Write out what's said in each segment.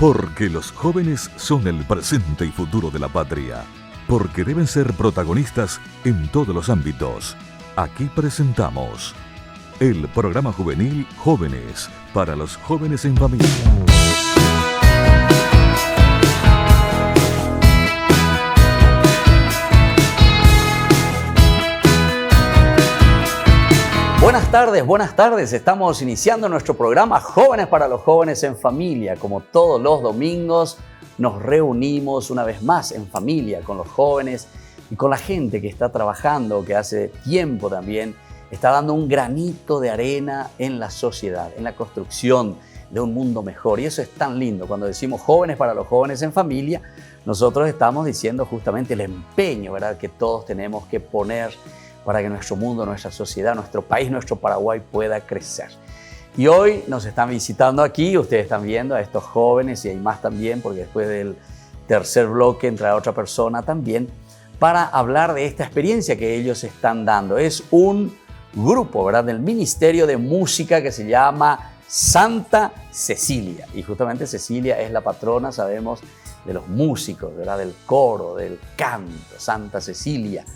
Porque los jóvenes son el presente y futuro de la patria. Porque deben ser protagonistas en todos los ámbitos. Aquí presentamos el programa juvenil Jóvenes, para los jóvenes en familia. Buenas tardes. Estamos iniciando nuestro programa Jóvenes para los jóvenes en familia. Como todos los domingos, nos reunimos una vez más en familia con los jóvenes y con la gente que está trabajando, que hace tiempo también está dando un granito de arena en la sociedad, en la construcción de un mundo mejor. Y eso es tan lindo. Cuando decimos Jóvenes para los jóvenes en familia, nosotros estamos diciendo justamente el empeño, ¿verdad?, que todos tenemos que poner para que nuestro mundo, nuestra sociedad, nuestro país, nuestro Paraguay pueda crecer. Y hoy nos están visitando aquí, ustedes están viendo a estos jóvenes y hay más también, porque después del tercer bloque entrará otra persona también, para hablar de esta experiencia que ellos están dando. Es un grupo, ¿verdad?, del Ministerio de Música que se llama Santa Cecilia. Y justamente Cecilia es la patrona, sabemos, de los músicos, ¿verdad?, del coro, del canto, Santa Cecilia.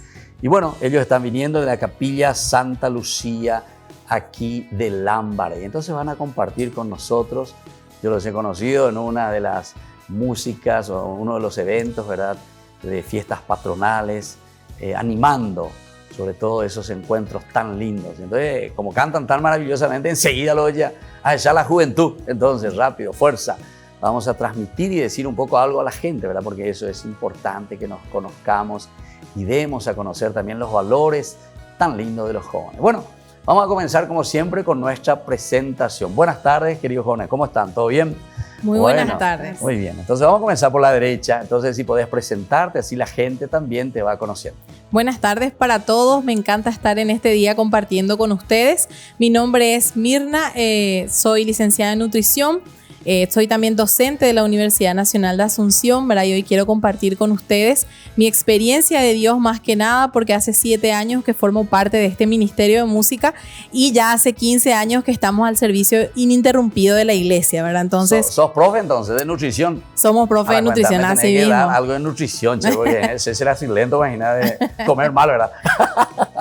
Y bueno, ellos están viniendo de la capilla Santa Lucía, aquí de Lámbara. Y entonces van a compartir con nosotros. Yo los he conocido en una de las músicas o uno de los eventos, ¿verdad?, de fiestas patronales, animando sobre todo esos encuentros tan lindos. Entonces, como cantan tan maravillosamente, enseguida lo oye a echar la juventud. Entonces, rápido, fuerza. Vamos a transmitir y decir un poco algo a la gente, ¿verdad? Porque eso es importante, que nos conozcamos y demos a conocer también los valores tan lindos de los jóvenes. Bueno, vamos a comenzar como siempre con nuestra presentación. Buenas tardes, queridos jóvenes, ¿cómo están? ¿Todo bien? Muy buenas tardes. Muy bien, entonces vamos a comenzar por la derecha. Entonces, si podés presentarte, así la gente también te va conociendo. Buenas tardes para todos, me encanta estar en este día compartiendo con ustedes. Mi nombre es Mirna, soy licenciada en nutrición. Soy también docente de la Universidad Nacional de Asunción, ¿verdad? Y hoy quiero compartir con ustedes mi experiencia de Dios más que nada, porque hace 7 años que formo parte de este Ministerio de Música y ya hace 15 años que estamos al servicio ininterrumpido de la iglesia, ¿verdad? Entonces, ¿Sos profe entonces de nutrición? Somos profe de nutrición, así mismo. Algo de nutrición, che, porque ese será así lento, imagina, de comer mal, ¿verdad?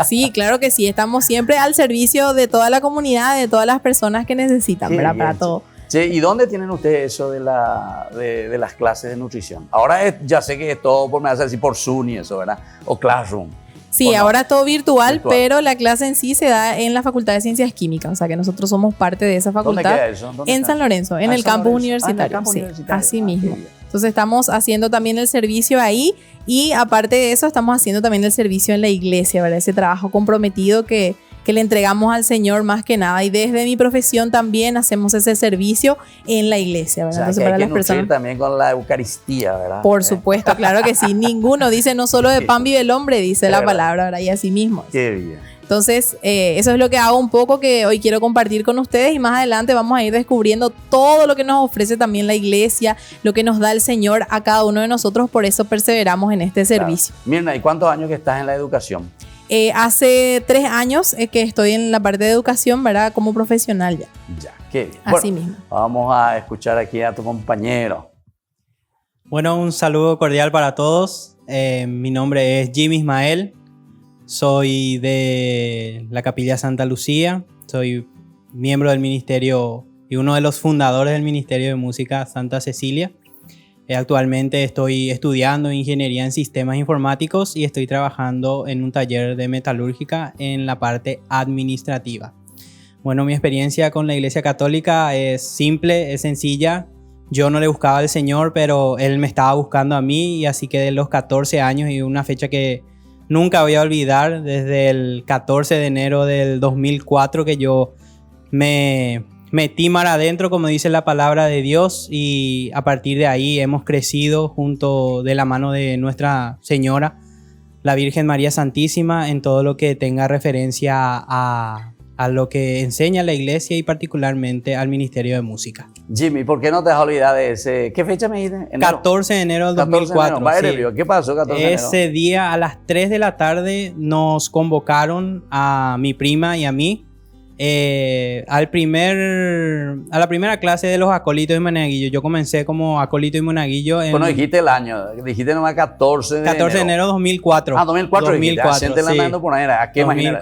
Sí, claro que sí, estamos siempre al servicio de toda la comunidad, de todas las personas que necesitan, ¿verdad? Para todo. Che, ¿y dónde tienen ustedes eso de las clases de nutrición? Ahora ya sé que es todo, me vas a decir, por Zoom y eso, ¿verdad? O Classroom. Sí, no, ahora es todo virtual, pero la clase en sí se da en la Facultad de Ciencias Químicas, o sea que nosotros somos parte de esa facultad. ¿Dónde queda eso? En San Lorenzo, en el campus universitario. Sí, así mismo. Entonces estamos haciendo también el servicio ahí y aparte de eso estamos haciendo también el servicio en la iglesia, ¿verdad? Ese trabajo comprometido que le entregamos al Señor más que nada. Y desde mi profesión también hacemos ese servicio en la iglesia, ¿verdad? O sea, que hay que nutrir también con la Eucaristía, ¿verdad? Por supuesto, claro que sí. Ninguno dice, no solo de pan vive el hombre, dice la palabra, ¿verdad? Y así mismo. Qué bien. Entonces, eso es lo que hago un poco, que hoy quiero compartir con ustedes y más adelante vamos a ir descubriendo todo lo que nos ofrece también la iglesia, lo que nos da el Señor a cada uno de nosotros, por eso perseveramos en este servicio. Mirna, ¿y cuántos años que estás en la educación? Hace 3 años que estoy en la parte de educación, ¿verdad? Como profesional ya. Ya, qué bien. Así mismo. Vamos a escuchar aquí a tu compañero. Bueno, un saludo cordial para todos. Mi nombre es Jimmy Ismael. Soy de la capilla Santa Lucía. Soy miembro del ministerio y uno de los fundadores del Ministerio de Música Santa Cecilia. Actualmente estoy estudiando ingeniería en sistemas informáticos y estoy trabajando en un taller de metalúrgica en la parte administrativa. Bueno, mi experiencia con la Iglesia Católica es simple, es sencilla. Yo no le buscaba al Señor, pero Él me estaba buscando a mí, y así que de los 14 años, y una fecha que nunca voy a olvidar, desde el 14 de enero del 2004 que yo me metí mar adentro, como dice la palabra de Dios, y a partir de ahí hemos crecido junto de la mano de Nuestra Señora, la Virgen María Santísima, en todo lo que tenga referencia a lo que enseña la iglesia y particularmente al Ministerio de Música. Jimmy, ¿por qué no te has olvidado de ese? ¿Qué fecha me dijiste? ¿Enero? 14 de enero del 2004. Sí. ¿Qué pasó 14 de enero? Ese día a las 3 de la tarde nos convocaron a mi prima y a mí a la primera clase de los acólitos y monaguillos. Yo comencé como acólito y monaguillo en... Bueno, dijiste el año, dijiste nomás 14 de 14 de enero de 2004. Ah, 2004. 2004, sí. La por ahí, ¿a qué manera?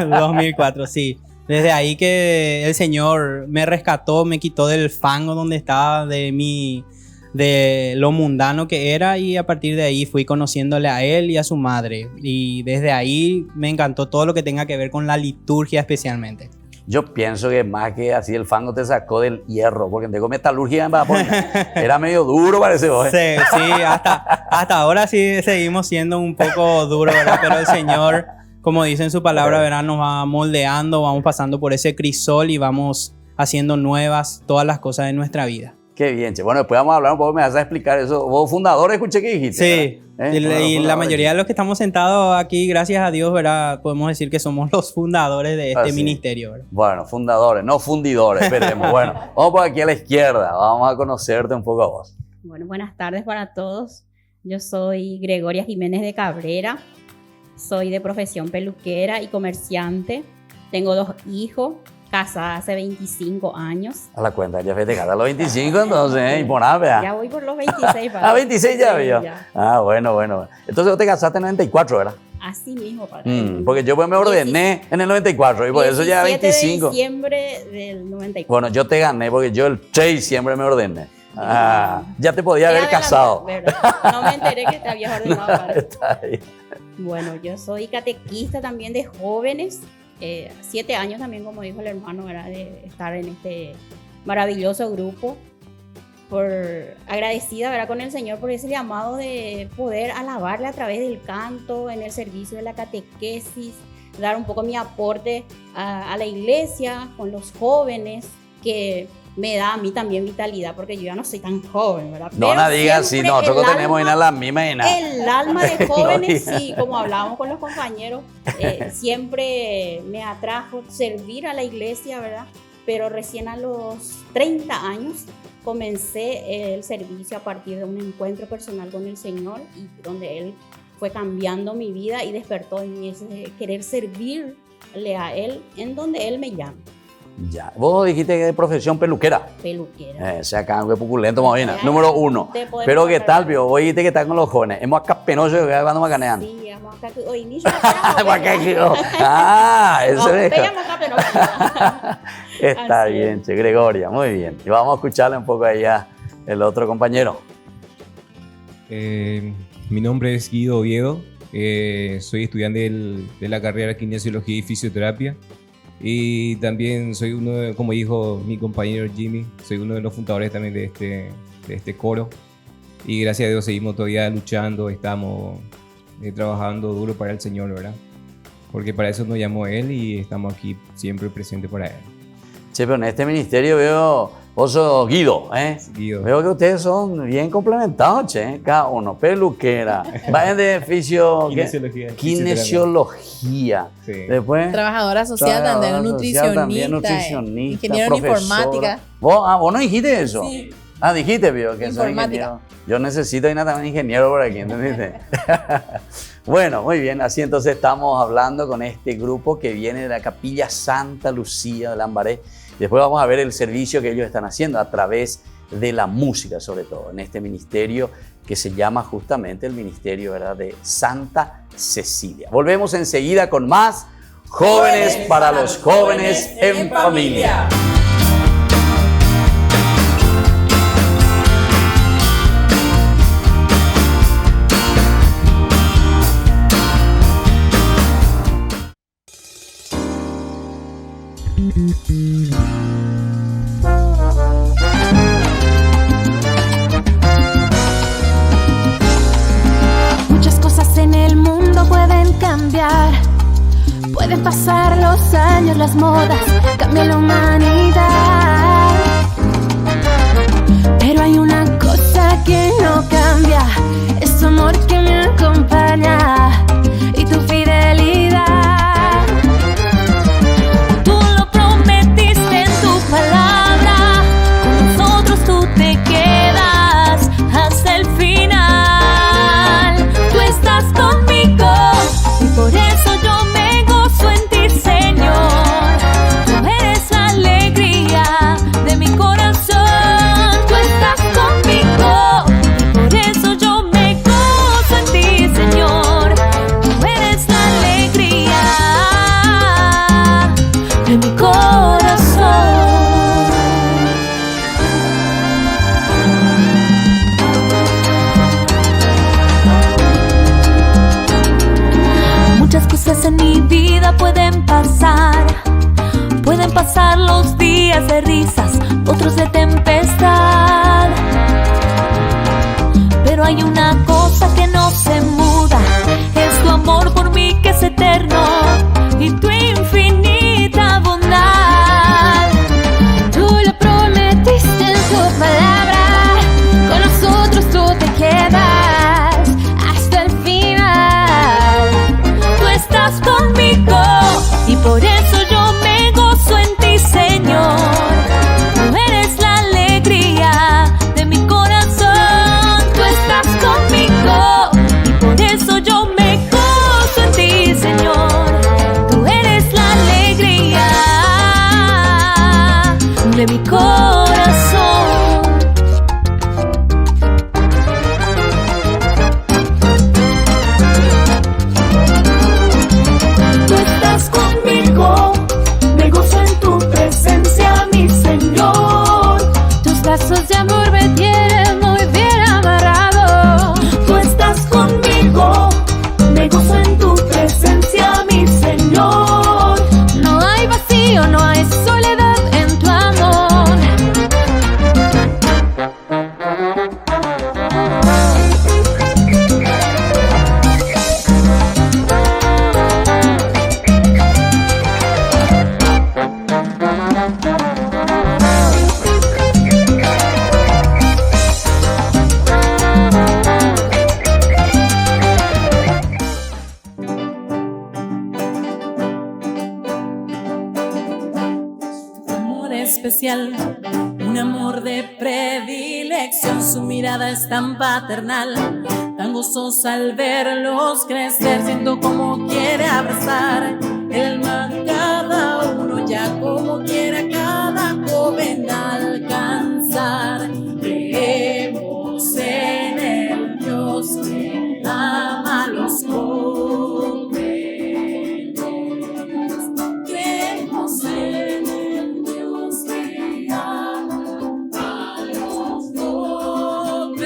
2004, sí. Desde ahí que el Señor me rescató, me quitó del fango donde estaba, de lo mundano que era, y a partir de ahí fui conociéndole a él y a su madre. Y desde ahí me encantó todo lo que tenga que ver con la liturgia especialmente. Yo pienso que más que así el fango te sacó del hierro, porque tengo metalurgia en Vapor. Era medio duro, parece vos. Sí, hasta ahora sí seguimos siendo un poco duros, ¿verdad? Pero el Señor, como dice en su palabra, ¿verdad?, nos va moldeando, vamos pasando por ese crisol y vamos haciendo nuevas todas las cosas de nuestra vida. Qué bien, che. Bueno, después vamos a hablar un poco, me vas a explicar eso. Vos fundador, escuché que dijiste. Sí, y la mayoría de los que estamos sentados aquí, gracias a Dios, ¿verdad?, podemos decir que somos los fundadores de este ministerio, ¿verdad? Bueno, fundadores, no fundidores, esperemos. Bueno, vamos por aquí a la izquierda, vamos a conocerte un poco a vos. Bueno, buenas tardes para todos. Yo soy Gregoria Jiménez de Cabrera, soy de profesión peluquera y comerciante. Tengo 2 hijos. Casada hace 25 años. A la cuenta, ya festejaste a los 25 entonces, y por nada, ya voy por los 26. Para 26 ya vio. Ya. Ah, bueno. Entonces vos te casaste en el 94, ¿verdad? Así mismo, para porque yo me ordené en el 94 y por eso ya 25. De diciembre del 94. Bueno, yo te gané porque yo el 3 de diciembre me ordené. Ya te podía haber casado. No me enteré que te habías ordenado para eso. Está bien. Bueno, yo soy catequista también de jóvenes. 7 años también, como dijo el hermano, era de estar en este maravilloso grupo. Agradecida, ¿verdad?, con el Señor por ese llamado de poder alabarle a través del canto, en el servicio de la catequesis, dar un poco mi aporte a la iglesia con los jóvenes, que me da a mí también vitalidad, porque yo ya no soy tan joven, ¿verdad? No digas así, nosotros tenemos la misma edad. El alma de jóvenes, sí, como hablábamos con los compañeros, siempre me atrajo servir a la iglesia, ¿verdad? Pero recién a los 30 años comencé el servicio a partir de un encuentro personal con el Señor, y donde Él fue cambiando mi vida y despertó en mí ese querer servirle a Él en donde Él me llama. Ya, vos dijiste que de profesión peluquera. Peluquera. Se acá en Puculento, más bien, número 1. Pero ¿qué tal, vio? Vos dijiste que estás con los jóvenes. Hemos acá penoso que cuando macanean. Sí, hemos acá. Hoy ni eso es. Está bien, che, Gregoria, muy bien. Y vamos a escucharle un poco allá el otro compañero. Mi nombre es Guido Oviedo. Soy estudiante de la carrera de Kinesiología y Fisioterapia. Y también soy como dijo mi compañero Jimmy, soy uno de los fundadores también de este coro. Y gracias a Dios seguimos todavía luchando, estamos trabajando duro para el Señor, ¿verdad? Porque para eso nos llamó Él y estamos aquí siempre presentes para Él. Che, pero en este ministerio veo, vos sos Guido, ¿eh? Guido. Veo que ustedes son bien complementados, che, cada uno, peluquera, vayan de kinesiología. Sí. Después, trabajadora social, también nutricionista, ingeniero en informática. ¿Vos no dijiste eso? Sí. Dijiste, vio, que soy ingeniero. Yo necesito un ingeniero por aquí, ¿entendiste? Bueno, muy bien, así entonces estamos hablando con este grupo que viene de la Capilla Santa Lucía de Lambaré. Después vamos a ver el servicio que ellos están haciendo a través de la música, sobre todo, en este ministerio que se llama justamente el Ministerio, ¿verdad?, de Santa Cecilia. Volvemos enseguida con más Jóvenes para los Jóvenes en Familia. Muchas cosas en el mundo pueden cambiar, pueden pasar los años, las modas, cambia la humanidad. Pero hay una cosa que no cambia, es tu amor que me acompaña y tu fidelidad. Tú lo prometiste en tu palabra, con nosotros tú te quedas hasta el final. Tú estás conmigo y por eso yo me gozo en ti, Señor. lazos de amor me tienen muy bien amarrado. Tú estás conmigo, me gozo en tu presencia, mi Señor. No hay vacío, no hay soledad en tu amor. Amor especial, un amor de predilección, su mirada es tan paternal, tan gozosa al verlos crecer, siento como quiere abrazar el alma de cada uno, ya como quiera cada joven alcanzar. Creemos en el Dios que ama a los jóvenes, creemos en el Dios que ama a los jóvenes.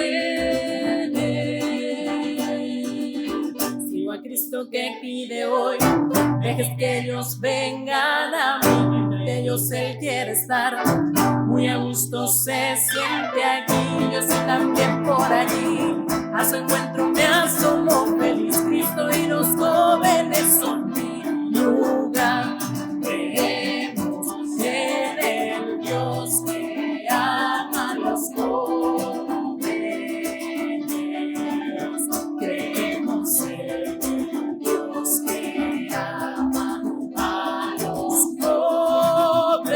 Sigo a Cristo que pide hoy, dejes que ellos vengan a mí, que ellos Él quiere estar, muy a gusto se siente aquí, yo estoy también por allí, a su encuentro me asomo feliz, Cristo y los jóvenes son mi lugar. Creemos en el Dios que ama a los jóvenes, creemos en el Dios que ama a los jóvenes,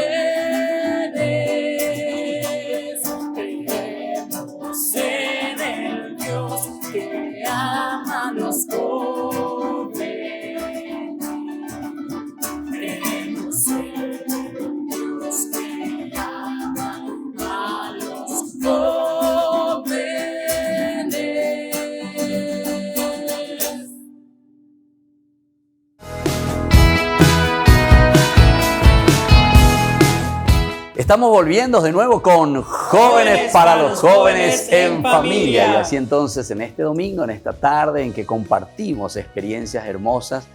creemos en el Dios que ama a los jóvenes, creemos en el Dios que ama a los jóvenes. Estamos volviendo de nuevo con Jóvenes para los Jóvenes en Familia. Y así entonces en este domingo, en esta tarde en que compartimos experiencias hermosas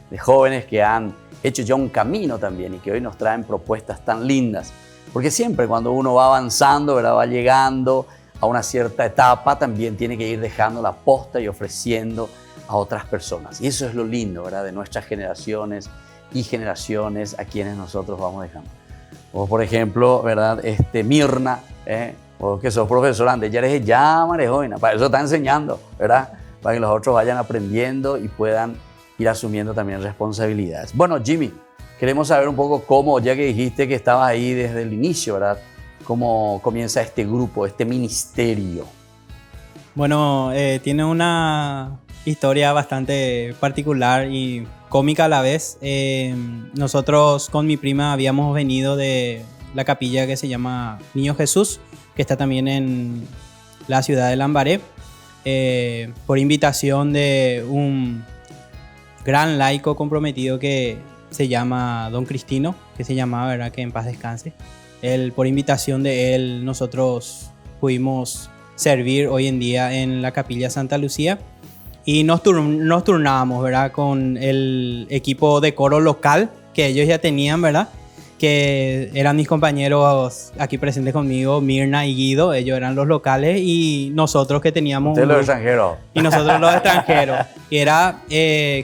de jóvenes que han hecho ya un camino también y que hoy nos traen propuestas tan lindas. Porque siempre cuando uno va avanzando, ¿verdad?, va llegando a una cierta etapa, también tiene que ir dejando la posta y ofreciendo a otras personas. Y eso es lo lindo, ¿verdad?, de nuestras generaciones y generaciones a quienes nosotros vamos dejando. Vos, por ejemplo, ¿verdad?, Mirna, vos que sos profesor, antes ya eres joven, para eso está enseñando, ¿verdad?, para que los otros vayan aprendiendo y puedan ir asumiendo también responsabilidades. Bueno, Jimmy, queremos saber un poco cómo, ya que dijiste que estabas ahí desde el inicio, ¿verdad?, cómo comienza este grupo, este ministerio. Bueno, tiene una historia bastante particular y cómica a la vez. Nosotros con mi prima habíamos venido de la capilla que se llama Niño Jesús, que está también en la ciudad de Lambaré, por invitación de un gran laico comprometido que se llama Don Cristino, que se llamaba, ¿verdad?, que en paz descanse. Por invitación de él, nosotros pudimos servir hoy en día en la capilla Santa Lucía y nos turnábamos, ¿verdad?, con el equipo de coro local que ellos ya tenían, ¿verdad?, que eran mis compañeros aquí presentes conmigo, Mirna y Guido. Ellos eran los locales y nosotros que teníamos... Ustedes los extranjeros. Y nosotros los extranjeros. Y era,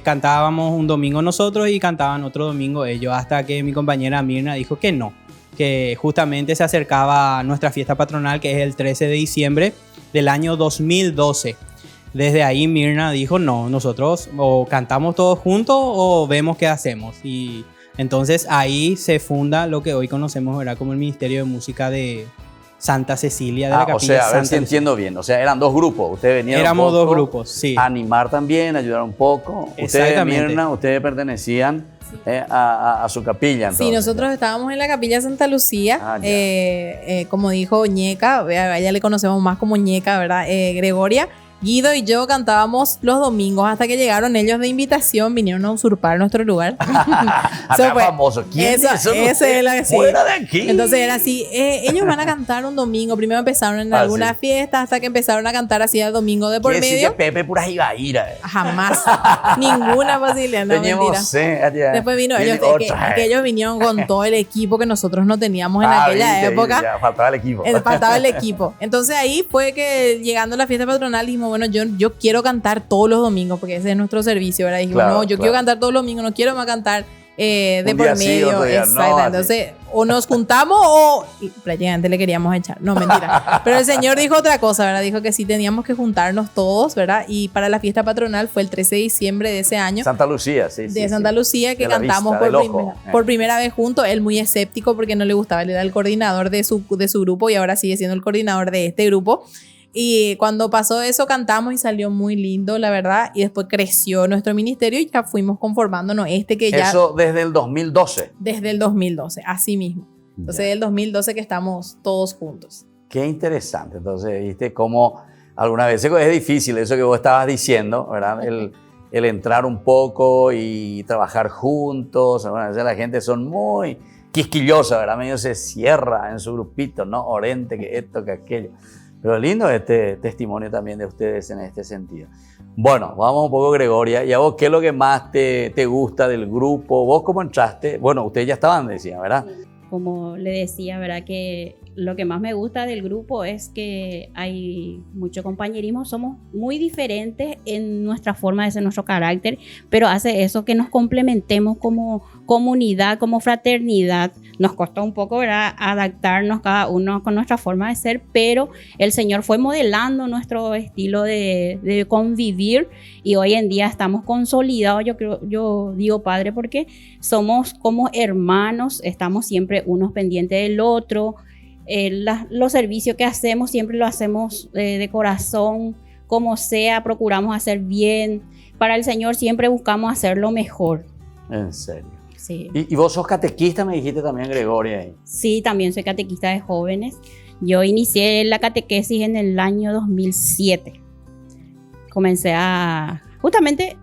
cantábamos un domingo nosotros y cantaban otro domingo ellos, hasta que mi compañera Mirna dijo que no, que justamente se acercaba a nuestra fiesta patronal, que es el 13 de diciembre del año 2012. Desde ahí Mirna dijo, no, nosotros o cantamos todos juntos o vemos qué hacemos. Y entonces ahí se funda lo que hoy conocemos, ¿verdad?, como el Ministerio de Música de Santa Cecilia, de la capilla. O sea, a ver Santa si entiendo bien. O sea, eran dos grupos. Ustedes venían Éramos un poco dos grupos, sí. a animar también, a ayudar un poco. Ustedes, Exactamente. Mirna, ustedes pertenecían a su capilla. Entonces. Sí, nosotros estábamos en la capilla Santa Lucía, como dijo Ñeca, a ella le conocemos más como Ñeca, ¿verdad? Gregoria. Guido y yo cantábamos los domingos hasta que llegaron ellos de invitación, vinieron a usurpar nuestro lugar. Acá fue- famoso. ¿Quién eso- es eso? ese es la- sí. Fuera de aquí. Entonces era así, ellos van a cantar un domingo, primero empezaron en Ah, alguna sí. fiesta hasta que empezaron a cantar así el domingo de por Quiere decir medio. que Pepe pura ibaíra. Jamás, ninguna posibilidad, no mentira. Después vino ellos, que ellos vinieron con todo el equipo que nosotros no teníamos en aquella época. Ya, faltaba el equipo. Faltaba el equipo. Entonces ahí fue que llegando a la fiesta patronal dijimos, bueno, yo quiero cantar todos los domingos porque ese es nuestro servicio, ¿verdad? Dijimos, Claro, no, yo claro. quiero cantar todos los domingos, no quiero más cantar de Un por día sí, medio. otro día no, Exacto. así. Entonces, o nos juntamos o y prácticamente le queríamos echar. No, mentira. Pero el señor dijo otra cosa, ¿verdad? Dijo que sí teníamos que juntarnos todos, ¿verdad? Y para la fiesta patronal fue el 13 de diciembre de ese año. Santa Lucía, sí. De Santa Lucía, que De la cantamos vista, del ojo. por primera vez juntos. Él muy escéptico porque no le gustaba, él era el coordinador de su grupo y ahora sigue siendo el coordinador de este grupo. Y cuando pasó eso cantamos y salió muy lindo, la verdad. Y después creció nuestro ministerio y ya fuimos conformándonos que ya Eso desde el 2012. desde el 2012, así mismo. Entonces, del 2012 que estamos todos juntos. Qué interesante. Entonces, viste cómo algunas veces es difícil eso que vos estabas diciendo, ¿verdad? El entrar un poco y trabajar juntos. Algunas veces la gente son muy quisquillosa, ¿verdad? Medio se cierra en su grupito, ¿no? Orente, que esto, que aquello. Pero lindo este testimonio también de ustedes en este sentido. Bueno, vamos un poco, Gregoria. ¿Y a vos qué es lo que más te gusta del grupo? ¿Vos cómo entraste? Bueno, ustedes ya estaban, decían, ¿verdad? Como le decía, ¿verdad? Que lo que más me gusta del grupo es que hay mucho compañerismo, somos muy diferentes en nuestra forma de ser, nuestro carácter, pero hace eso que nos complementemos como comunidad, como fraternidad. Nos costó un poco, ¿verdad?, adaptarnos cada uno con nuestra forma de ser, pero el Señor fue modelando nuestro estilo de convivir y hoy en día estamos consolidados, yo digo, Padre, porque somos como hermanos, estamos siempre unos pendientes del otro. Los servicios que hacemos siempre lo hacemos de corazón, como sea, procuramos hacer bien. Para el Señor siempre buscamos hacer lo mejor. En serio. Sí. ¿Y vos sos catequista, me dijiste también, Gregoria? Ahí. Sí, también soy catequista de jóvenes. Yo inicié la catequesis en el año 2007. Comencé justamente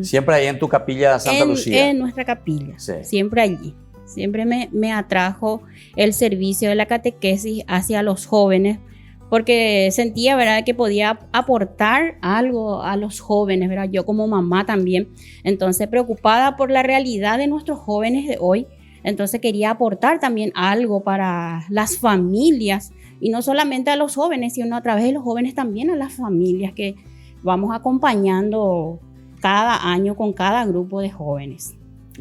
Siempre ahí en tu capilla Santa Lucía. En nuestra capilla, Sí. siempre allí. Siempre me atrajo el servicio de la catequesis hacia los jóvenes porque sentía, ¿verdad?, que podía aportar algo a los jóvenes, ¿verdad? Yo como mamá también, entonces preocupada por la realidad de nuestros jóvenes de hoy, entonces quería aportar también algo para las familias y no solamente a los jóvenes, sino a través de los jóvenes también a las familias que vamos acompañando cada año con cada grupo de jóvenes.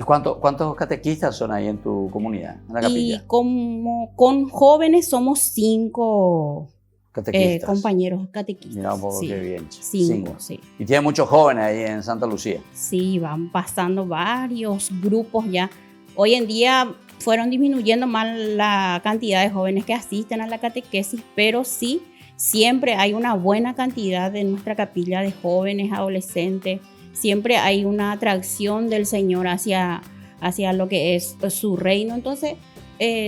¿Cuántos catequistas son ahí en tu comunidad, en la capilla? Y como con jóvenes somos 5 Catequistas. compañeros catequistas. Mira un poco Sí, qué bien. 5, sí. Y tiene muchos jóvenes ahí en Santa Lucía. Sí, van pasando varios grupos ya. Hoy en día fueron disminuyendo más la cantidad de jóvenes que asisten a la catequesis, pero sí, siempre hay una buena cantidad en nuestra capilla de jóvenes, adolescentes. Siempre hay una atracción del Señor hacia lo que es su reino. Entonces,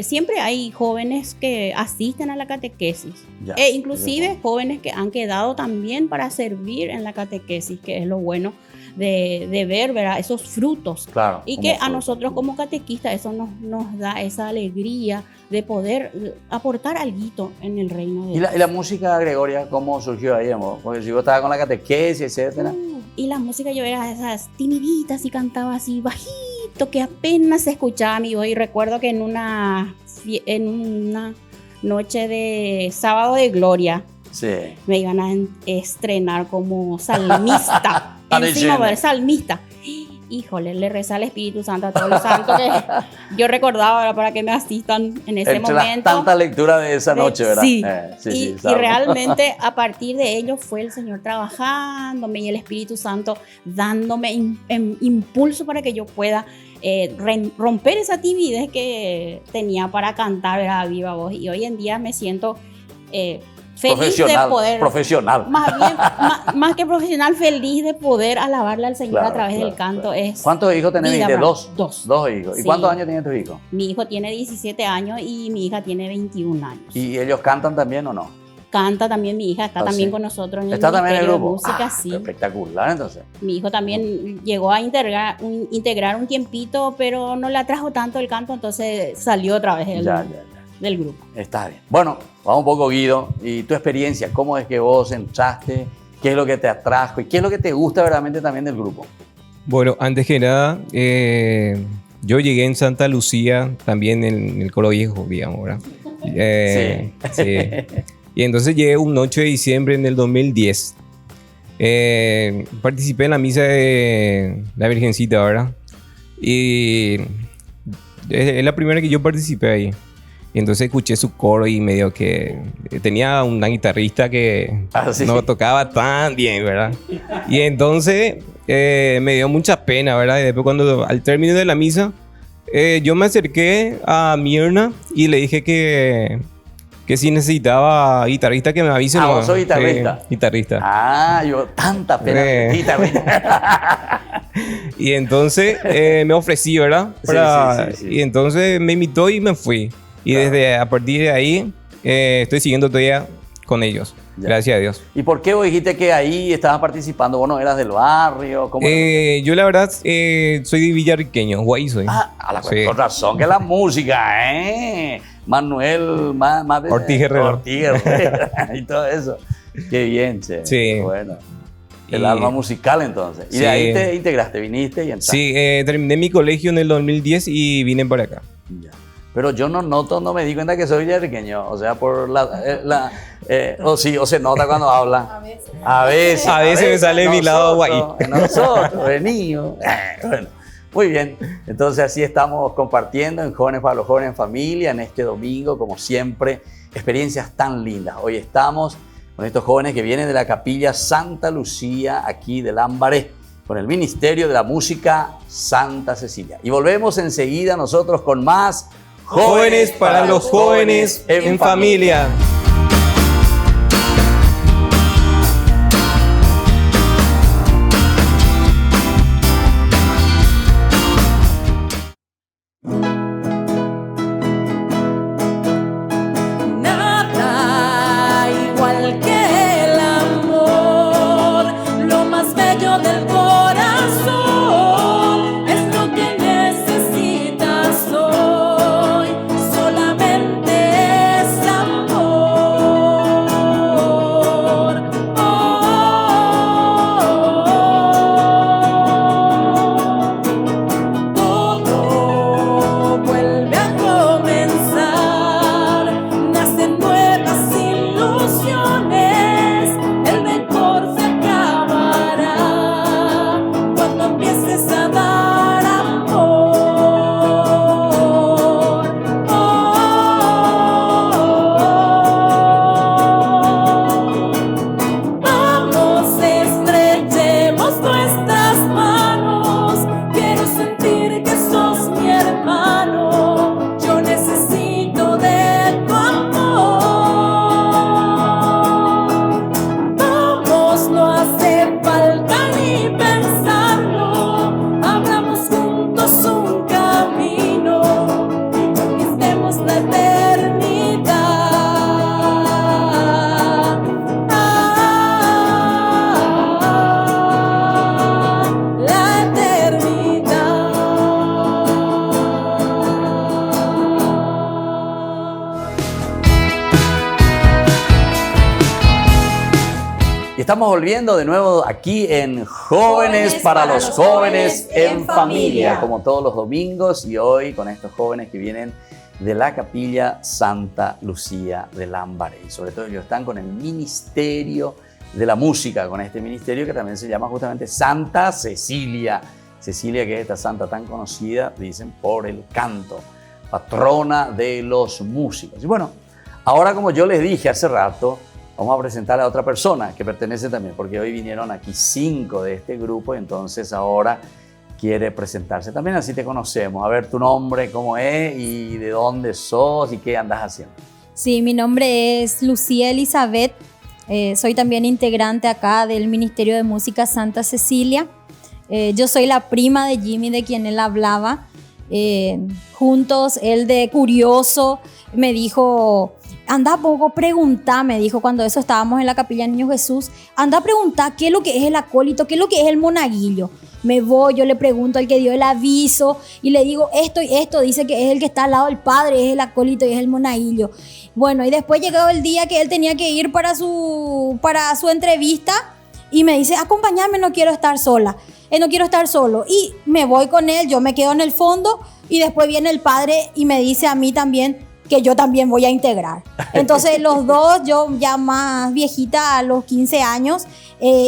siempre hay jóvenes que asisten a la catequesis. Ya, Inclusive jóvenes que han quedado también para servir en la catequesis, que es lo bueno de ver, ¿verdad?, esos frutos. Claro. Y como que a fruto. nosotros como catequistas eso nos da esa alegría de poder aportar algo en el reino de ¿Y Dios. la música, Gregoria, cómo surgió ahí, amor? Porque si vos estabas con la catequesis, etcétera. Y la música yo era esas timiditas y cantaba así bajito, que apenas se escuchaba mi voz. Y recuerdo que en una noche de sábado de gloria Sí. me iban a estrenar como salmista. Para Encima lleno. de salmista. Híjole, le reza al Espíritu Santo a todos los santos que yo recordaba, ¿verdad?, para que me asistan en ese Entre momento. las tantas lecturas de esa noche, ¿verdad? Sí, sí, y sabemos. realmente a partir de ello fue el Señor trabajándome y el Espíritu Santo dándome impulso para que yo pueda romper esa timidez que tenía para cantar, ¿verdad?, a viva voz. Y hoy en día me siento feliz de poder, profesional. más bien, más que profesional, feliz de poder alabarle al Señor Claro, a través claro, del canto. claro. Es ¿Cuántos hijos tenés? vida, ¿Dijiste? ¿verdad? Dos. Dos. Dos hijos. ¿Y Sí. cuántos años tienen tus hijos? Mi hijo tiene 17 años y mi hija tiene 21 años. ¿Y ellos cantan también o no? canta también mi hija, está también sí. con nosotros en el ¿Está también en el Ministerio de grupo? Música, sí. Espectacular, entonces. Mi hijo también llegó a integrar un tiempito, pero no le atrajo tanto el canto, entonces salió otra vez del grupo. Está bien. Bueno, vamos un poco, Guido. ¿Y tu experiencia? ¿Cómo es que vos entraste? ¿Qué es lo que te atrajo? ¿Y qué es lo que te gusta verdaderamente también del grupo? Bueno, antes que nada, yo llegué en Santa Lucía, también en el Colo Viejo, digamos, ¿verdad? Sí. Y entonces llegué un 8 de diciembre en el 2010. Participé en la misa de la Virgencita, ¿verdad? Y es la primera que yo participé ahí. Y entonces escuché su coro y medio que tenía una guitarrista que no tocaba tan bien, ¿verdad? Y entonces me dio mucha pena, ¿verdad? Y después cuando al término de la misa, yo me acerqué a Mirna y le dije que si necesitaba guitarrista que me avise. Ah, ¿vos sos guitarrista? Guitarrista. Yo tanta pena. Guitarrista. Y entonces me ofrecí, ¿verdad? Sí. Y entonces me invitó y me fui. Y desde a partir de ahí estoy siguiendo todavía con ellos. Ya. Gracias a Dios. ¿Y por qué vos dijiste que ahí estabas participando? ¿Vos no eras del barrio? ¿Cómo yo la verdad soy de villarriqueño, Guay soy. Con razón que la música, Manuel más de Ortiz Herrera y todo eso. Qué bien, che. Sí. Bueno. El alma musical entonces. Y de ahí te integraste, viniste y entraste. Sí, terminé mi colegio en el 2010 y vine para acá. Ya. Pero yo no me di cuenta que soy villarriqueño. O sea, por o se nota cuando habla. A veces me sale mi lado guay. Nosotros, venido. Bueno, muy bien. Entonces así estamos compartiendo en Jóvenes para los Jóvenes en Familia en este domingo, como siempre, experiencias tan lindas. Hoy estamos con estos jóvenes que vienen de la Capilla Santa Lucía, aquí de Lambaré, con el Ministerio de la Música Santa Cecilia. Y volvemos enseguida nosotros con más Jóvenes para los Jóvenes en Familia. Nada igual que el amor, lo más bello del corazón, es lo que necesitas hoy, solamente es amor. Todo vuelve a comenzar, nacen nuevas ilusiones, el mejor se acabará cuando empieces a dar amor. Vamos, estrechemos nuestras manos, quiero sentir que sos mi hermano, yo necesito de tu amor. Vamos, no hace falta ni pensarlo, abramos juntos un camino y conquistemos la eternidad. La Y estamos volviendo de nuevo aquí en Jóvenes para los Jóvenes en Familia, como todos los domingos, y hoy con estos jóvenes que vienen de la Capilla Santa Lucía de Lambaré. Y sobre todo ellos están con el Ministerio de la Música, con este ministerio que también se llama justamente Santa Cecilia. Cecilia, que es esta santa tan conocida, dicen, por el canto, patrona de los músicos. Y bueno, ahora como yo les dije hace rato, vamos a presentar a otra persona que pertenece también, porque hoy vinieron aquí 5 de este grupo, y entonces ahora quiere presentarse también, así te conocemos. A ver, tu nombre, cómo es y de dónde sos y qué andas haciendo. Sí, mi nombre es Lucía Elizabeth, soy también integrante acá del Ministerio de Música Santa Cecilia. Yo soy la prima de Jimmy, de quien él hablaba. Juntos, él de curioso me dijo, anda poco preguntar, me dijo cuando eso estábamos en la Capilla Niño Jesús, anda a preguntar qué es lo que es el acólito, qué es lo que es el monaguillo. Me voy, yo le pregunto al que dio el aviso y le digo esto y esto, dice que es el que está al lado del padre, es el acólito y es el monaguillo. Bueno, y después llegó el día que él tenía que ir para su entrevista y me dice, acompáñame, no quiero estar sola, no quiero estar solo. Y me voy con él, yo me quedo en el fondo y después viene el padre y me dice a mí también que yo también voy a integrar. Entonces los dos, yo ya más viejita, a los 15 años,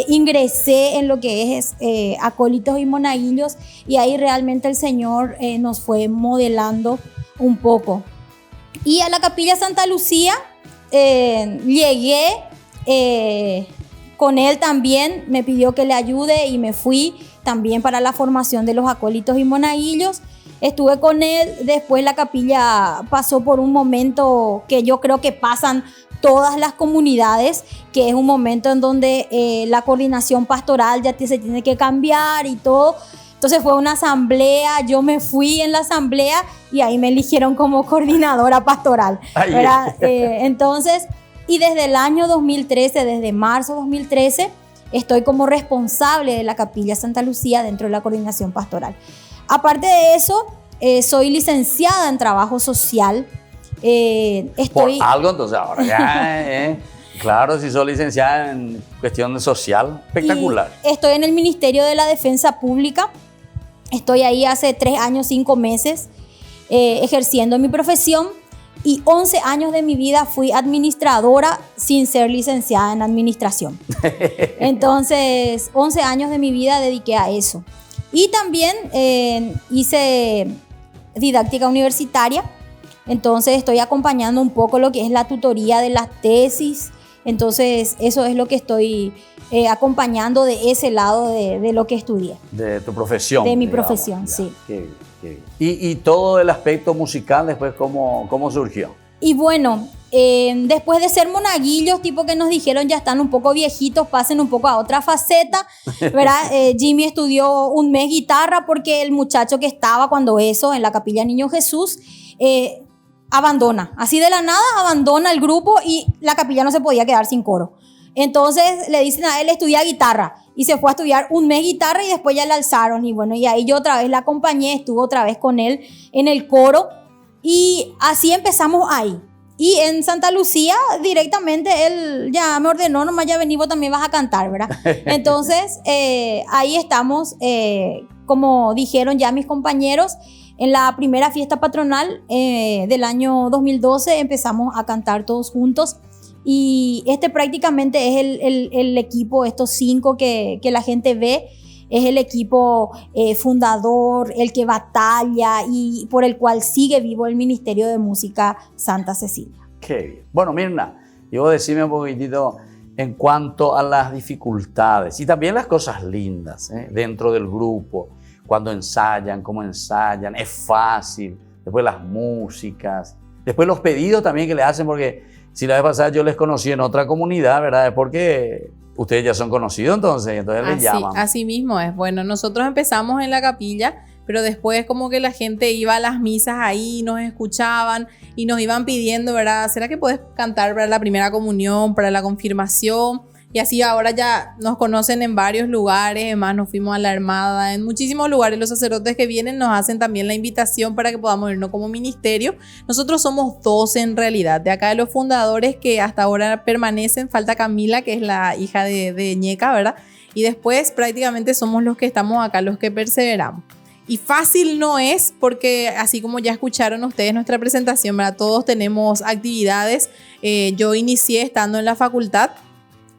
ingresé en lo que es acólitos y monaguillos y ahí realmente el Señor nos fue modelando un poco. Y a la Capilla Santa Lucía llegué con él también, me pidió que le ayude y me fui también para la formación de los acólitos y monaguillos. Estuve con él, después la capilla pasó por un momento que yo creo que pasan todas las comunidades, que es un momento en donde la coordinación pastoral ya se tiene que cambiar y todo. Entonces fue una asamblea, yo me fui en la asamblea y ahí me eligieron como coordinadora pastoral. Entonces, y desde el año 2013, desde marzo 2013, estoy como responsable de la Capilla Santa Lucía dentro de la coordinación pastoral. Aparte de eso, soy licenciada en trabajo social. Por algo, entonces ahora ya, claro, si soy licenciada en cuestión social, espectacular. Y estoy en el Ministerio de la Defensa Pública. Estoy ahí hace 3 años, 5 meses, ejerciendo mi profesión. Y 11 años de mi vida fui administradora sin ser licenciada en administración. Entonces, 11 años de mi vida dediqué a eso. Y también hice didáctica universitaria, entonces estoy acompañando un poco lo que es la tutoría de las tesis, entonces eso es lo que estoy acompañando de ese lado de lo que estudié. De tu profesión. De mi digamos, profesión, ya. sí. Qué bien. Y todo el aspecto musical después, ¿cómo surgió? Y bueno, después de ser monaguillos, tipo que nos dijeron ya están un poco viejitos, pasen un poco a otra faceta, ¿verdad? Jimmy estudió 1 mes guitarra porque el muchacho que estaba cuando eso, en la Capilla Niño Jesús, abandona. Así de la nada abandona el grupo y la capilla no se podía quedar sin coro. Entonces le dicen a él estudia guitarra y se fue a estudiar 1 mes guitarra y después ya le alzaron y bueno, y ahí yo otra vez la acompañé, estuve otra vez con él en el coro y así empezamos ahí. Y en Santa Lucía directamente él ya me ordenó, nomás ya vení, vos también vas a cantar, ¿verdad? Entonces ahí estamos, como dijeron ya mis compañeros, en la primera fiesta patronal del año 2012 empezamos a cantar todos juntos. Y prácticamente es el equipo, estos 5 que la gente ve, es el equipo fundador, el que batalla y por el cual sigue vivo el Ministerio de Música Santa Cecilia. Qué bien. Bueno, Mirna, yo decime un poquitito en cuanto a las dificultades y también las cosas lindas dentro del grupo, cuando ensayan, cómo ensayan, es fácil, después las músicas, después los pedidos también que le hacen, porque si la vez pasada yo les conocí en otra comunidad, ¿verdad? Es porque ustedes ya son conocidos, entonces les llaman. Así mismo es. Bueno, nosotros empezamos en la capilla, pero después como que la gente iba a las misas ahí, nos escuchaban y nos iban pidiendo, ¿verdad? ¿Será que puedes cantar para la primera comunión, para la confirmación? Y así ahora ya nos conocen en varios lugares, además nos fuimos a la Armada, en muchísimos lugares los sacerdotes que vienen nos hacen también la invitación para que podamos irnos como ministerio. Nosotros somos 12 en realidad, de acá de los fundadores que hasta ahora permanecen, falta Camila que es la hija de Ñeca, ¿verdad? Y después prácticamente somos los que estamos acá, los que perseveramos. Y fácil no es porque así como ya escucharon ustedes nuestra presentación, ¿verdad? Todos tenemos actividades, yo inicié estando en la facultad.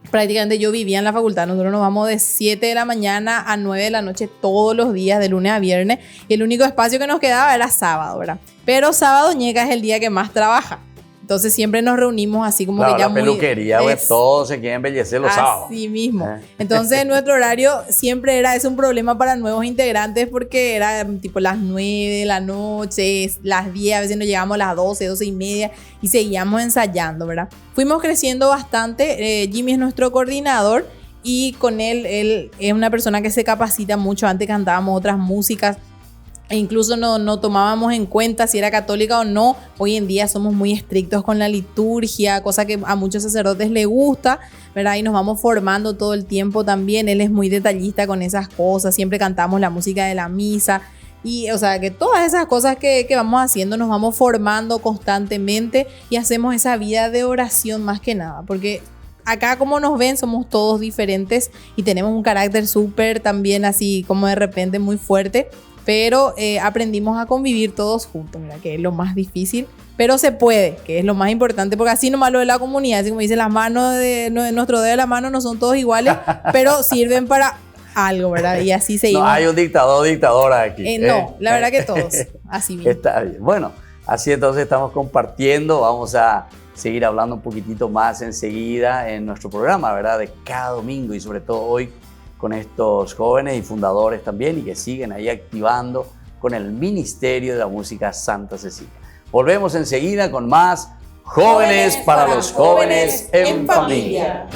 Prácticamente yo vivía en la facultad, nosotros nos vamos de 7 de la mañana a 9 de la noche todos los días, de lunes a viernes, y el único espacio que nos quedaba era sábado, ¿verdad? Pero sábado Ñeca es el día que más trabaja, entonces siempre nos reunimos así como claro, que ya la peluquería, pues todos se quieren embellecer los sábados. Así mismo, entonces nuestro horario siempre es un problema para nuevos integrantes porque era tipo las 9 de la noche, las 10, a veces nos llegamos a las 12, 12 y media y seguíamos ensayando, ¿verdad? Fuimos creciendo bastante, Jimmy es nuestro coordinador y con él es una persona que se capacita mucho, antes cantábamos otras músicas, E incluso no tomábamos en cuenta si era católica o no. Hoy en día somos muy estrictos con la liturgia, cosa que a muchos sacerdotes les gusta, ¿verdad? Y nos vamos formando todo el tiempo también. Él es muy detallista con esas cosas, siempre cantamos la música de la misa. Y, o sea, que todas esas cosas que vamos haciendo nos vamos formando constantemente y hacemos esa vida de oración más que nada. Porque acá, como nos ven, somos todos diferentes y tenemos un carácter súper también así como de repente muy fuerte. Pero aprendimos a convivir todos juntos, ¿verdad? Que es lo más difícil, pero se puede, que es lo más importante, porque así nomás lo de la comunidad, así como dice, las manos de nuestro dedo de la mano no son todos iguales, pero sirven para algo, ¿verdad? Y así seguimos. No hay un dictador o dictadora aquí. No, la verdad que todos, así bien. Está bien. Bueno, así entonces estamos compartiendo, vamos a seguir hablando un poquitito más enseguida en nuestro programa, ¿verdad? De cada domingo y sobre todo hoy con estos jóvenes y fundadores también y que siguen ahí activando con el Ministerio de la Música Santa Cecilia. Volvemos enseguida con más Jóvenes para los Jóvenes en Familia.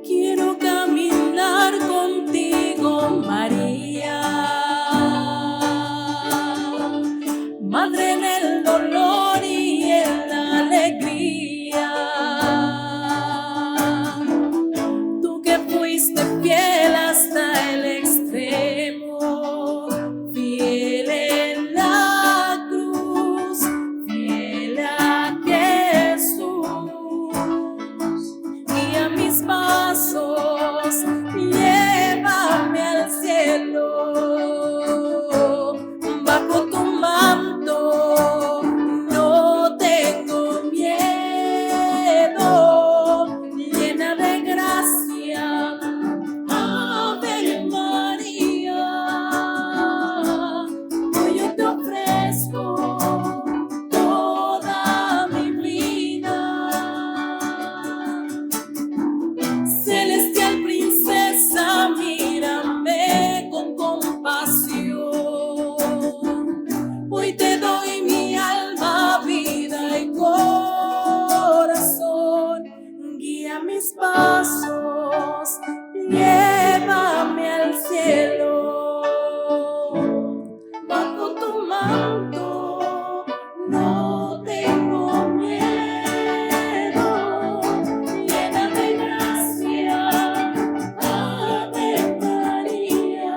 Quiero caminar contigo, María, Madre en el dolor y en la alegría. Tú que fuiste fiel hasta el extremo, fiel en la cruz, fiel a Jesús. Guía mis pasos, llévame al cielo, bajo tu manto no tengo miedo, llena de gracia, Ave María. Hoy yo te ofrezco toda mi vida. Celestial princesa, mírame con compasión. Hoy te doy mi alma, vida y corazón. Guía mis pasos, llévame al cielo. Bajo tu manto no tengo miedo, llena de gracia, Ave María.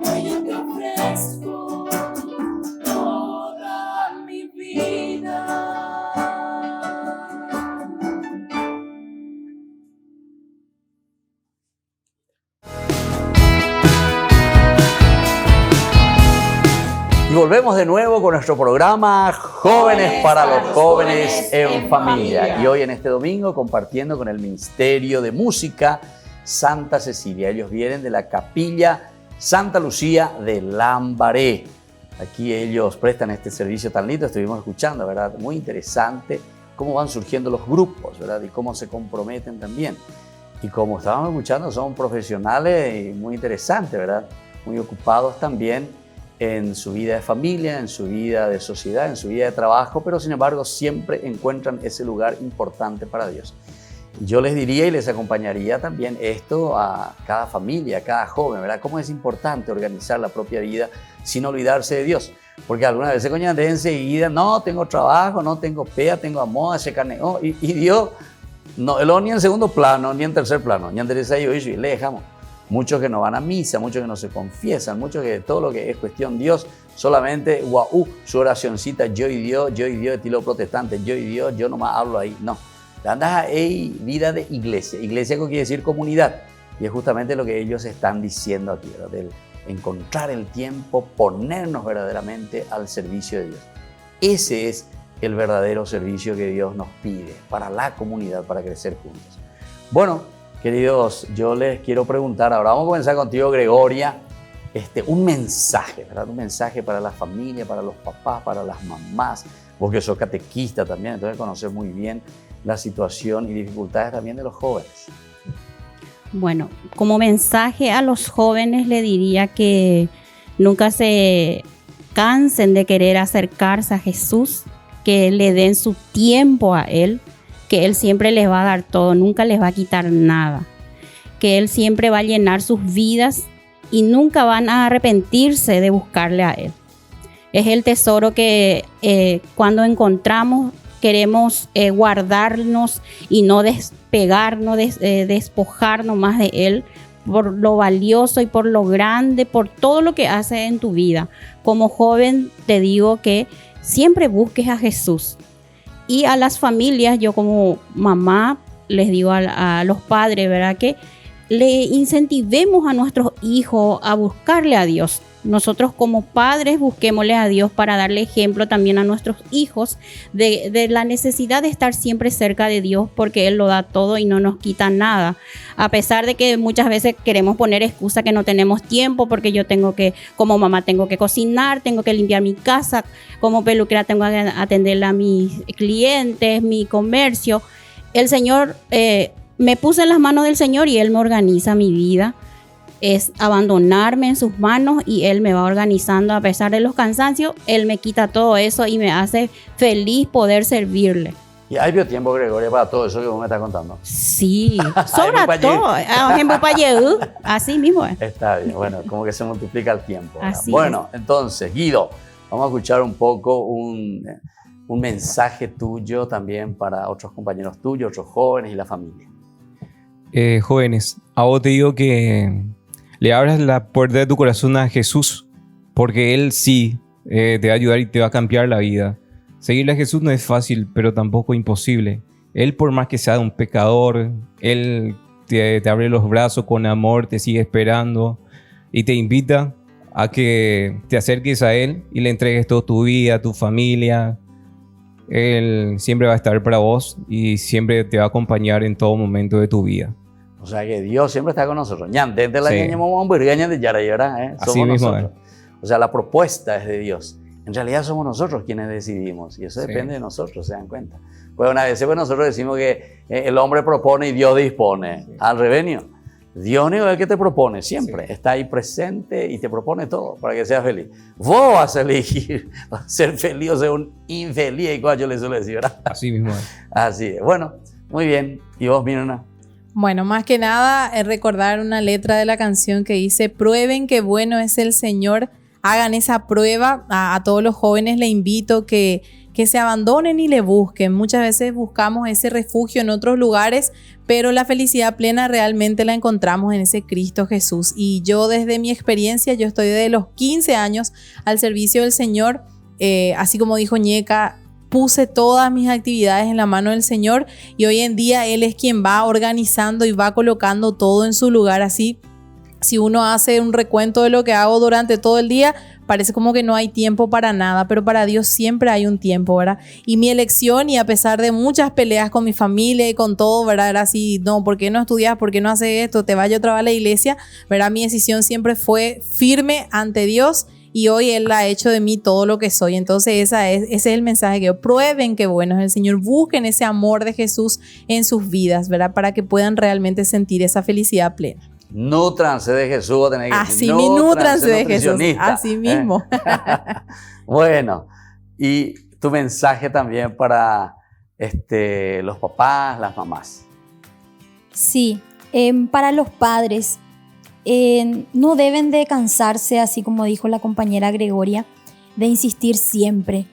Hoy yo te ofrezco toda mi vida. Y volvemos de nuevo con nuestro programa Jóvenes para los Jóvenes en Familia. Y hoy en este domingo compartiendo con el Ministerio de Música Santa Cecilia. Ellos vienen de la Capilla Santa Lucía de Lambaré. Aquí ellos prestan este servicio tan lindo, estuvimos escuchando, ¿verdad? Muy interesante cómo van surgiendo los grupos, ¿verdad? Y cómo se comprometen también. Y como estábamos escuchando, son profesionales y muy interesantes, ¿verdad? Muy ocupados también en su vida de familia, en su vida de sociedad, en su vida de trabajo, pero sin embargo siempre encuentran ese lugar importante para Dios. Yo les diría y les acompañaría también esto a cada familia, a cada joven, ¿verdad? Cómo es importante organizar la propia vida sin olvidarse de Dios. Porque algunas veces coño de enseguida, no, tengo trabajo, no tengo pea, tengo amor, se caneó, y Dios, no, ni en segundo plano, ni en tercer plano, ni en tercer y le dejamos. Muchos que no van a misa, muchos que no se confiesan, muchos que todo lo que es cuestión Dios, solamente su oracioncita, yo y Dios, estilo protestante, yo y Dios, yo nomás hablo ahí. No, andas ahí, vida de iglesia. Iglesia que quiere decir comunidad. Y es justamente lo que ellos están diciendo aquí, ¿verdad? Del encontrar el tiempo, ponernos verdaderamente al servicio de Dios. Ese es el verdadero servicio que Dios nos pide para la comunidad, para crecer juntos. Bueno, queridos, yo les quiero preguntar, ahora vamos a comenzar contigo, Gregoria, un mensaje, ¿verdad? Un mensaje para la familia, para los papás, para las mamás, vos que sos catequista también, entonces conoces muy bien la situación y dificultades también de los jóvenes. Bueno, como mensaje a los jóvenes le diría que nunca se cansen de querer acercarse a Jesús, que le den su tiempo a Él, que Él siempre les va a dar todo, nunca les va a quitar nada, que Él siempre va a llenar sus vidas y nunca van a arrepentirse de buscarle a Él. Es el tesoro que cuando encontramos queremos guardarnos y no despegarnos, despojarnos más de Él, por lo valioso y por lo grande, por todo lo que hace en tu vida. Como joven te digo que siempre busques a Jesús. Y a las familias, yo como mamá les digo a los padres, ¿verdad? Que le incentivemos a nuestros hijos a buscarle a Dios. Nosotros como padres busquémosle a Dios para darle ejemplo también a nuestros hijos de la necesidad de estar siempre cerca de Dios, porque Él lo da todo y no nos quita nada. A pesar de que muchas veces queremos poner excusa que no tenemos tiempo, porque yo como mamá tengo que cocinar, tengo que limpiar mi casa, como peluquera tengo que atender a mis clientes, mi comercio. El Señor, me puse en las manos del Señor y Él me organiza mi vida. Es abandonarme en sus manos y Él me va organizando a pesar de los cansancios. Él me quita todo eso y me hace feliz poder servirle. ¿Y hay tiempo, Gregoria, para todo eso que vos me estás contando? Sí, sobre todo. Así mismo es. Está bien, bueno, como que se multiplica el tiempo. Así bueno, entonces, Guido, vamos a escuchar un poco un mensaje tuyo también para otros compañeros tuyos, otros jóvenes y la familia. Jóvenes, a vos te digo que le abras la puerta de tu corazón a Jesús, porque Él sí te va a ayudar y te va a cambiar la vida. Seguirle a Jesús no es fácil, pero tampoco imposible. Él, por más que sea un pecador, Él te abre los brazos con amor, te sigue esperando y te invita a que te acerques a Él y le entregues toda tu vida, tu familia. Él siempre va a estar para vos y siempre te va a acompañar en todo momento de tu vida. O sea que Dios siempre está con nosotros. Desde la Sí. Así mismo nosotros. O sea, la propuesta es de Dios. En realidad somos nosotros quienes decidimos y eso depende de nosotros, ¿se dan cuenta? Pues una vez nosotros decimos que el hombre propone y Dios dispone. Sí. Al revés, Dios es el que te propone siempre. Sí. Está ahí presente y te propone todo para que seas feliz. Vos vas a elegir ser feliz o ser un infeliz, igual yo le suelo decir, ¿verdad? Así mismo es. Así es. Bueno, muy bien. ¿Y vos, Mirna? Bueno, más que nada recordar una letra de la canción que dice: prueben qué bueno es el Señor, hagan esa prueba. A todos los jóvenes les invito que se abandonen y le busquen. Muchas veces buscamos ese refugio en otros lugares, pero la felicidad plena realmente la encontramos en ese Cristo Jesús. Y yo desde mi experiencia, yo estoy desde los 15 años al servicio del Señor, así como dijo Ñeca, puse todas mis actividades en la mano del Señor y hoy en día Él es quien va organizando y va colocando todo en su lugar. Así, si uno hace un recuento de lo que hago durante todo el día, parece como que no hay tiempo para nada, pero para Dios siempre hay un tiempo, ¿verdad? Y mi elección, y a pesar de muchas peleas con mi familia y con todo, ¿verdad? Era así: no, ¿por qué no estudias? ¿Por qué no haces esto? Te vayas otra vez a la iglesia, ¿verdad? Mi decisión siempre fue firme ante Dios. Y hoy Él ha hecho de mí todo lo que soy. Entonces ese es el mensaje que yo: prueben qué bueno es el Señor. Busquen ese amor de Jesús en sus vidas, ¿verdad? Para que puedan realmente sentir esa felicidad plena. Nútranse de Jesús. Tener que así mismo, nútranse de Jesús. Así mismo. Bueno, y tu mensaje también para los papás, las mamás. Sí, para los padres. No deben de cansarse, así como dijo la compañera Gregoria, de insistir siempre.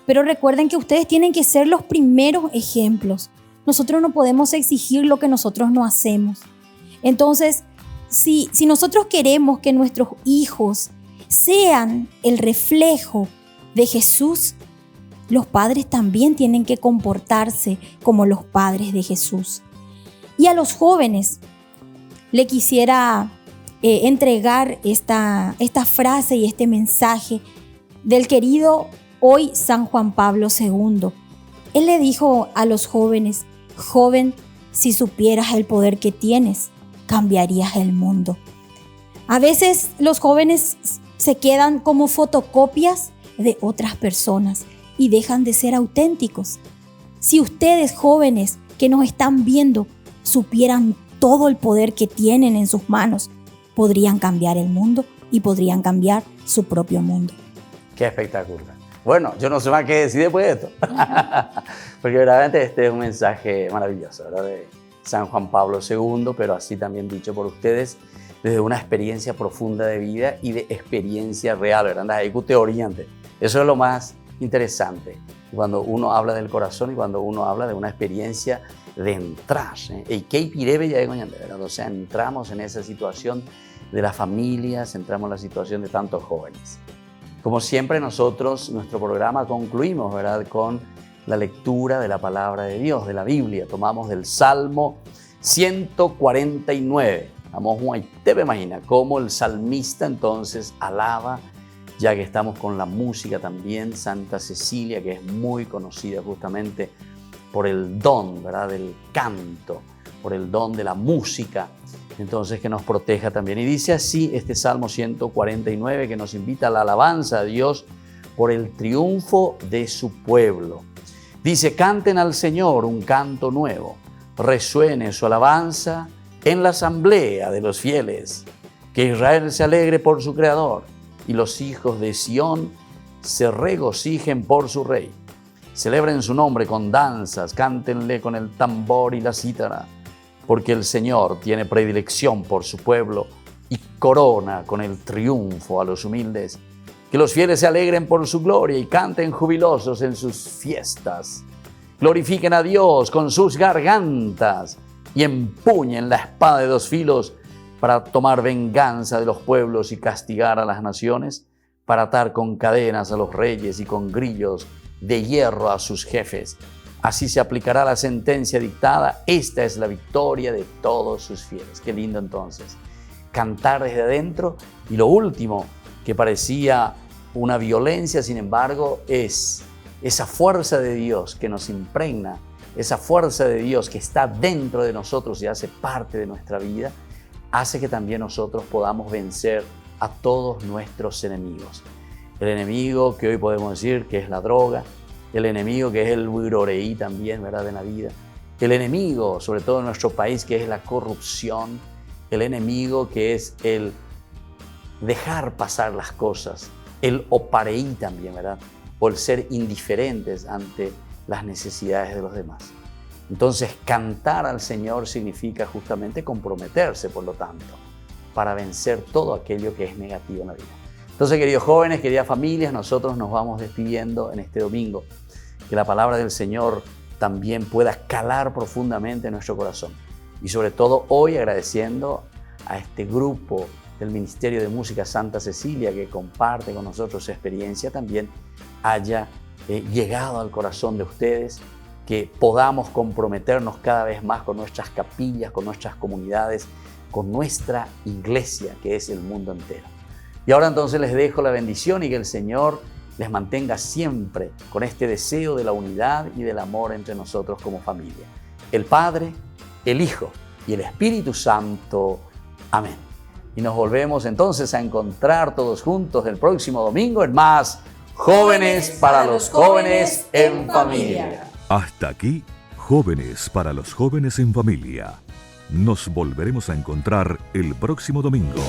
Pero recuerden que ustedes tienen que ser los primeros ejemplos. Nosotros no podemos exigir lo que nosotros no hacemos. Entonces, si nosotros queremos que nuestros hijos sean el reflejo de Jesús, los padres también tienen que comportarse como los padres de Jesús. Y a los jóvenes le quisiera entregar esta frase y este mensaje del querido hoy San Juan Pablo II. Él le dijo a los jóvenes: joven, si supieras el poder que tienes, cambiarías el mundo. A veces los jóvenes se quedan como fotocopias de otras personas y dejan de ser auténticos. Si ustedes, jóvenes que nos están viendo, supieran todo el poder que tienen en sus manos, podrían cambiar el mundo y podrían cambiar su propio mundo. Qué espectacular. Bueno, yo no sé más qué decir después de esto. Porque verdaderamente este es un mensaje maravilloso, ¿verdad? De San Juan Pablo II, pero así también dicho por ustedes, desde una experiencia profunda de vida y de experiencia real, ¿verdad? Ahí que te oriente. Eso es lo más interesante. Cuando uno habla del corazón y cuando uno habla de una experiencia de entrar. Y qué pirebe ya ¿verdad? O sea, entramos en esa situación de las familias, entramos en la situación de tantos jóvenes. Como siempre nosotros, nuestro programa concluimos, ¿verdad? Con la lectura de la palabra de Dios, de la Biblia. Tomamos del Salmo 149. Vamos a te imagina cómo el salmista entonces alaba, ya que estamos con la música también, Santa Cecilia, que es muy conocida justamente por el don, ¿verdad? Del canto, por el don de la música. Entonces que nos proteja también. Y dice así este Salmo 149 que nos invita a la alabanza a Dios por el triunfo de su pueblo. Dice, canten al Señor un canto nuevo, resuene su alabanza en la asamblea de los fieles, que Israel se alegre por su Creador y los hijos de Sión se regocijen por su Rey. Celebren su nombre con danzas, cántenle con el tambor y la cítara, porque el Señor tiene predilección por su pueblo y corona con el triunfo a los humildes. Que los fieles se alegren por su gloria y canten jubilosos en sus fiestas. Glorifiquen a Dios con sus gargantas y empuñen la espada de dos filos para tomar venganza de los pueblos y castigar a las naciones, para atar con cadenas a los reyes y con grillos de hierro a sus jefes. Así se aplicará la sentencia dictada. Esta es la victoria de todos sus fieles. Qué lindo entonces. Cantar desde adentro. Y lo último, que parecía una violencia, sin embargo, es esa fuerza de Dios que nos impregna, esa fuerza de Dios que está dentro de nosotros y hace parte de nuestra vida, hace que también nosotros podamos vencer a todos nuestros enemigos. El enemigo que hoy podemos decir que es la droga, el enemigo que es el buiroreí también, ¿verdad?, en la vida. El enemigo, sobre todo en nuestro país, que es la corrupción. El enemigo que es el dejar pasar las cosas. El opareí también, ¿verdad? O el ser indiferentes ante las necesidades de los demás. Entonces, cantar al Señor significa justamente comprometerse, por lo tanto, para vencer todo aquello que es negativo en la vida. Entonces, queridos jóvenes, queridas familias, nosotros nos vamos despidiendo en este domingo. Que la palabra del Señor también pueda calar profundamente en nuestro corazón. Y sobre todo hoy agradeciendo a este grupo del Ministerio de Música Santa Cecilia que comparte con nosotros su experiencia, también haya llegado al corazón de ustedes, que podamos comprometernos cada vez más con nuestras capillas, con nuestras comunidades, con nuestra iglesia, que es el mundo entero. Y ahora entonces les dejo la bendición y que el Señor les mantenga siempre con este deseo de la unidad y del amor entre nosotros como familia. El Padre, el Hijo y el Espíritu Santo. Amén. Y nos volvemos entonces a encontrar todos juntos el próximo domingo en más Jóvenes para los Jóvenes en Familia. Hasta aquí, Jóvenes para los Jóvenes en Familia. Nos volveremos a encontrar el próximo domingo.